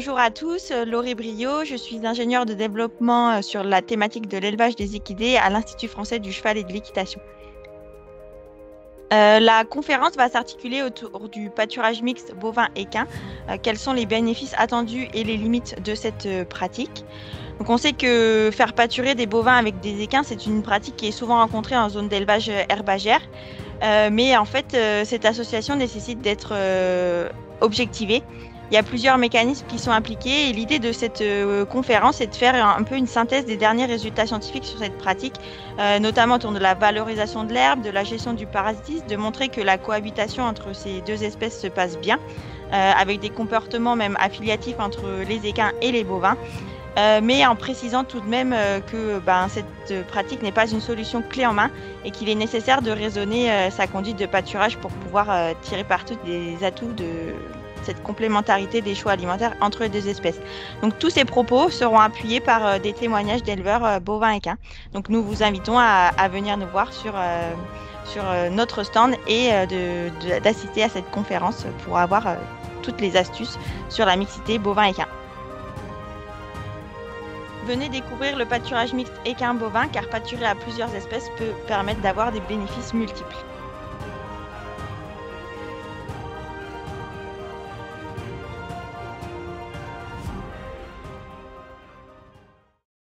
bonjour à tous, Laurie Brio, je suis ingénieure de développement sur la thématique de l'élevage des équidés à l'Institut français du cheval et de l'équitation. La conférence va s'articuler autour du pâturage mixte bovin-équin. Quels sont les bénéfices attendus et les limites de cette pratique? Donc on sait que faire pâturer des bovins avec des équins, c'est une pratique qui est souvent rencontrée en zone d'élevage herbagère. Mais en fait, cette association nécessite d'être objectivée. Il y a plusieurs mécanismes qui sont impliqués et l'idée de cette conférence est de faire un peu une synthèse des derniers résultats scientifiques sur cette pratique, notamment autour de la valorisation de l'herbe, de la gestion du parasitisme, de montrer que la cohabitation entre ces deux espèces se passe bien, avec des comportements même affiliatifs entre les équins et les bovins. Mais en précisant tout de même que cette pratique n'est pas une solution clé en main et qu'il est nécessaire de raisonner sa conduite de pâturage pour pouvoir tirer partout des atouts de cette complémentarité des choix alimentaires entre les deux espèces. Donc tous ces propos seront appuyés par des témoignages d'éleveurs bovins équins. Donc nous vous invitons à venir nous voir sur notre stand et d'assister à cette conférence pour avoir toutes les astuces sur la mixité bovin-équin. Venez découvrir le pâturage mixte équin-bovin car pâturer à plusieurs espèces peut permettre d'avoir des bénéfices multiples.